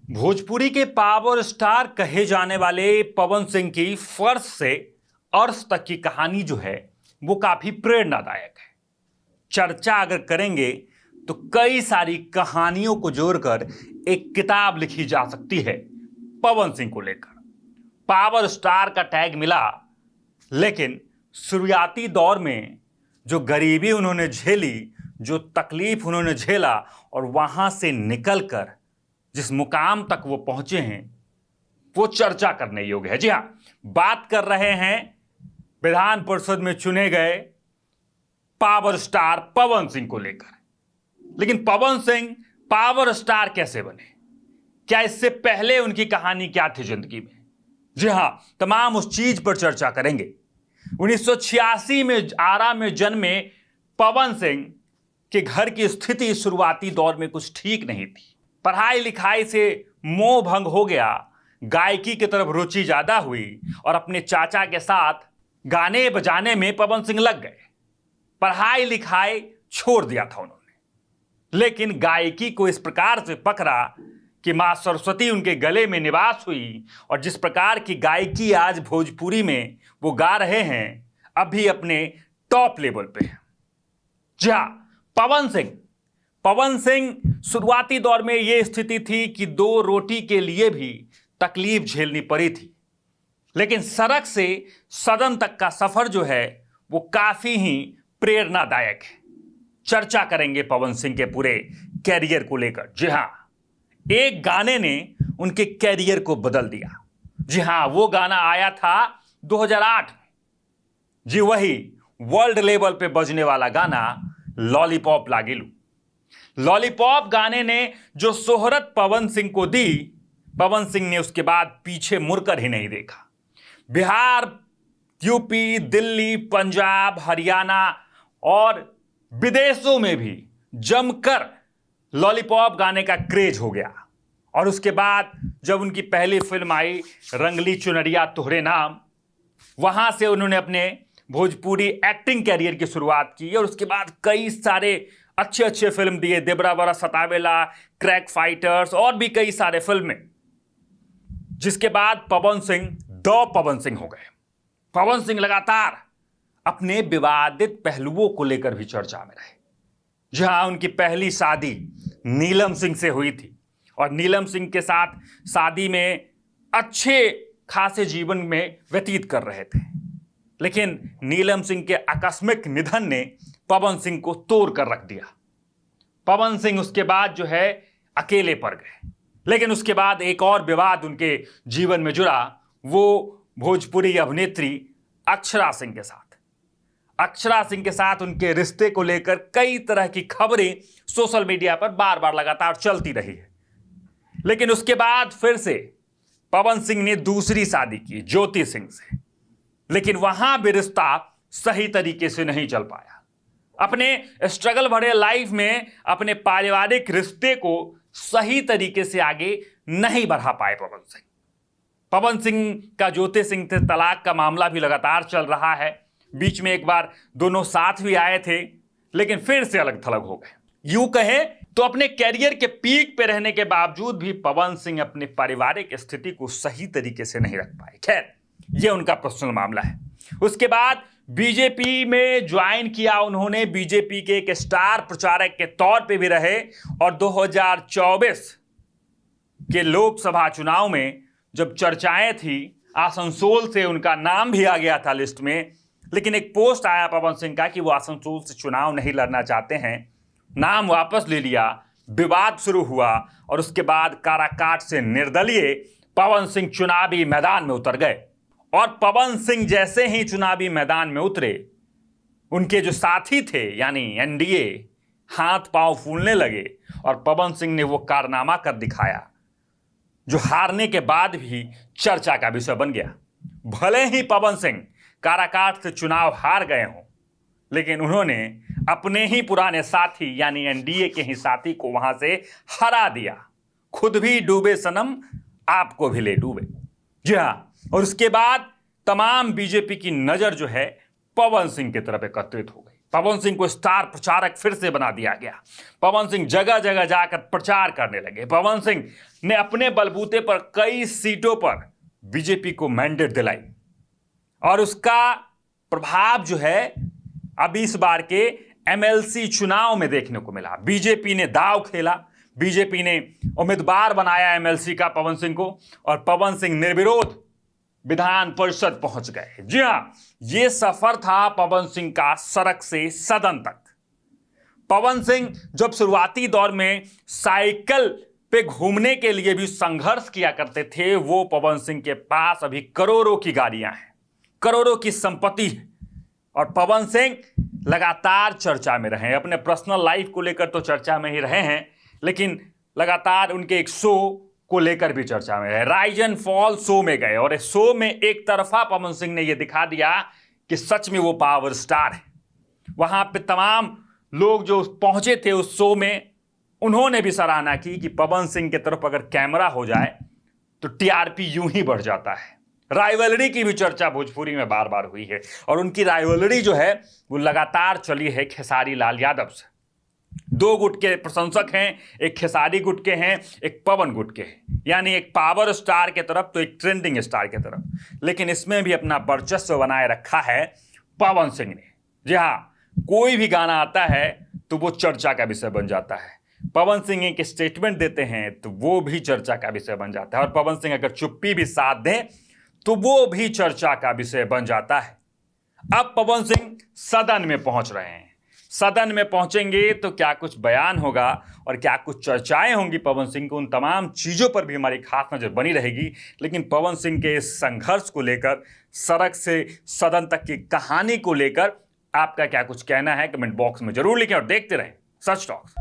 भोजपुरी के power star कहे जाने वाले पवन सिंह की फर्श से अर्श तक की कहानी जो है वो काफी प्रेरणादायक है। चर्चा अगर करेंगे तो कई सारी कहानियों को जोड़कर एक किताब लिखी जा सकती है पवन सिंह को लेकर। पावर स्टार का टैग मिला, लेकिन शुरुआती दौर में जो गरीबी उन्होंने झेली, जो तकलीफ उन्होंने झेला और वहां से निकलकर जिस मुकाम तक वो पहुंचे हैं वो चर्चा करने योग्य है। जी हां, बात कर रहे हैं विधान परिषद में चुने गए पावर स्टार पवन सिंह को लेकर। लेकिन पवन सिंह पावर स्टार कैसे बने, क्या इससे पहले उनकी कहानी क्या थी जिंदगी में? जी हां, तमाम उस चीज पर चर्चा करेंगे। 1986 में आरा में जन्मे पवन सिंह के घर की स्थिति शुरुआती दौर में कुछ ठीक नहीं थी। पढ़ाई लिखाई से मोह भंग हो गया, गायकी की तरफ रुचि ज्यादा हुई और अपने चाचा के साथ गाने बजाने में पवन सिंह लग गए। पढ़ाई लिखाई छोड़ दिया था उन्होंने, लेकिन गायकी को इस प्रकार से पकड़ा कि मां सरस्वती उनके गले में निवास हुई और जिस प्रकार की गायकी आज भोजपुरी में वो गा रहे हैं अभी अपने टॉप लेवल पे है। जी हां, पवन सिंह शुरुआती दौर में यह स्थिति थी कि 2 रोटी के लिए भी तकलीफ झेलनी पड़ी थी, लेकिन सड़क से सदन तक का सफर जो है वो काफी ही प्रेरणादायक है। चर्चा करेंगे पवन सिंह के पूरे कैरियर को लेकर। जी हां, एक गाने ने उनके कैरियर को बदल दिया। जी हां, वो गाना आया था 2008 में। जी वही वर्ल्ड लेवल पे बजने वाला गाना लॉलीपॉप लागिलू। लॉलीपॉप गाने ने जो शोहरत पवन सिंह को दी, पवन सिंह ने उसके बाद पीछे मुड़कर ही नहीं देखा। बिहार, यूपी, दिल्ली, पंजाब, हरियाणा और विदेशों में भी जमकर लॉलीपॉप गाने का क्रेज हो गया। और उसके बाद जब उनकी पहली फिल्म आई रंगली चुनरिया तोहरे नाम, वहां से उन्होंने अपने भोजपुरी एक्टिंग कैरियर की शुरुआत की और उसके बाद कई सारे अच्छे फिल्म दिए, देबरा बरा सतावेला, क्रैक फाइटर्स और भी कई सारे फिल्में, जिसके बाद पवन सिंह हो गए। पवन सिंह लगातार अपने विवादित पहलुओं को लेकर भी चर्चा में रहे। जहां उनकी पहली शादी नीलम सिंह से हुई थी और नीलम सिंह के साथ शादी में अच्छे खासे जीवन में व्यतीत कर रहे थे, लेकिन नीलम सिंह के आकस्मिक निधन ने पवन सिंह को तोड़ कर रख दिया। पवन सिंह उसके बाद जो है अकेले पड़ गए। लेकिन उसके बाद एक और विवाद उनके जीवन में जुड़ा, वो भोजपुरी अभिनेत्री अक्षरा सिंह के साथ। अक्षरा सिंह के साथ उनके रिश्ते को लेकर कई तरह की खबरें सोशल मीडिया पर बार बार लगातार चलती रही है। लेकिन उसके बाद फिर से पवन सिंह ने दूसरी शादी की ज्योति सिंह से, लेकिन वहां भी रिश्ता सही तरीके से नहीं चल पाया। अपने स्ट्रगल भरे लाइफ में अपने पारिवारिक रिश्ते को सही तरीके से आगे नहीं बढ़ा पाए पवन सिंह का ज्योति सिंह से तलाक का मामला भी लगातार चल रहा है। बीच में एक बार दोनों साथ भी आए थे, लेकिन फिर से अलग थलग हो गए। यूं कहे तो अपने कैरियर के पीक पे रहने के बावजूद भी पवन सिंह अपने पारिवारिक स्थिति को सही तरीके से नहीं रख पाए। खैर, यह उनका पर्सनल मामला है। उसके बाद बीजेपी में ज्वाइन किया उन्होंने, बीजेपी के एक स्टार प्रचारक के तौर पे भी रहे और 2024 के लोकसभा चुनाव में जब चर्चाएं थी, आसनसोल से उनका नाम भी आ गया था लिस्ट में, लेकिन एक पोस्ट आया पवन सिंह का कि वो आसनसोल से चुनाव नहीं लड़ना चाहते हैं, नाम वापस ले लिया, विवाद शुरू हुआ और उसके बाद काराकाट से निर्दलीय पवन सिंह चुनावी मैदान में उतर गए। और पवन सिंह जैसे ही चुनावी मैदान में उतरे, उनके जो साथी थे यानी एनडीए हाथ पांव फूलने लगे और पवन सिंह ने वो कारनामा कर दिखाया जो हारने के बाद भी चर्चा का विषय बन गया। भले ही पवन सिंह काराकाट से चुनाव हार गए हों, लेकिन उन्होंने अपने ही पुराने साथी यानी एनडीए के ही साथी को वहां से हरा दिया। खुद भी डूबे सनम, आपको भी ले डूबे। जी हां, और उसके बाद तमाम बीजेपी की नजर जो है पवन सिंह की तरफ एकत्रित हो गई। पवन सिंह को स्टार प्रचारक फिर से बना दिया गया। पवन सिंह जगह जगह जाकर प्रचार करने लगे। पवन सिंह ने अपने बलबूते पर कई सीटों पर बीजेपी को मैंडेट दिलाई और उसका प्रभाव जो है अब इस बार के एमएलसी चुनाव में देखने को मिला। बीजेपी ने दांव खेला, बीजेपी ने उम्मीदवार बनाया एमएलसी का पवन सिंह को और पवन सिंह निर्विरोध विधान परिषद पहुंच गए। जी हां, यह सफर था पवन सिंह का सड़क से सदन तक। पवन सिंह जब शुरुआती दौर में साइकिल पे घूमने के लिए भी संघर्ष किया करते थे, वो पवन सिंह के पास अभी करोड़ों की गाड़ियां हैं, करोड़ों की संपत्ति है और पवन सिंह लगातार चर्चा में रहे। अपने पर्सनल लाइफ को लेकर तो चर्चा में ही रहे हैं, लेकिन लगातार उनके एक शो को लेकर भी चर्चा में रहे। राइज एंड फॉल शो में गए और इस शो में एक तरफा पवन सिंह ने यह दिखा दिया कि सच में वो पावर स्टार है। वहां पे तमाम लोग जो पहुंचे थे उस शो में, उन्होंने भी सराहना की कि पवन सिंह की तरफ अगर कैमरा हो जाए तो टीआरपी यूं ही बढ़ जाता है। राइवलरी की भी चर्चा भोजपुरी में बार बार हुई है और उनकी राइवलरी जो है वो लगातार चली है खेसारी लाल यादव से। दो गुट के प्रशंसक हैं, एक खेसारी गुट के हैं, एक पवन गुट के हैं, यानी एक पावर स्टार के तरफ तो एक ट्रेंडिंग स्टार के तरफ। लेकिन इसमें भी अपना वर्चस्व बनाए रखा है पवन सिंह ने। जी हाँ, कोई भी गाना आता है तो वो चर्चा का विषय बन जाता है। पवन सिंह एक स्टेटमेंट देते हैं तो वो भी चर्चा का विषय बन जाता है और पवन सिंह अगर चुप्पी भी साथ दें तो वो भी चर्चा का विषय बन जाता है। अब पवन सिंह सदन में पहुंच रहे हैं। सदन में पहुंचेंगे तो क्या कुछ बयान होगा और क्या कुछ चर्चाएं होंगी पवन सिंह को, उन तमाम चीजों पर भी हमारी खास नजर बनी रहेगी। लेकिन पवन सिंह के इस संघर्ष को लेकर, सड़क से सदन तक की कहानी को लेकर आपका क्या कुछ कहना है, कमेंट बॉक्स में जरूर लिखें और देखते रहें सच टॉक्स।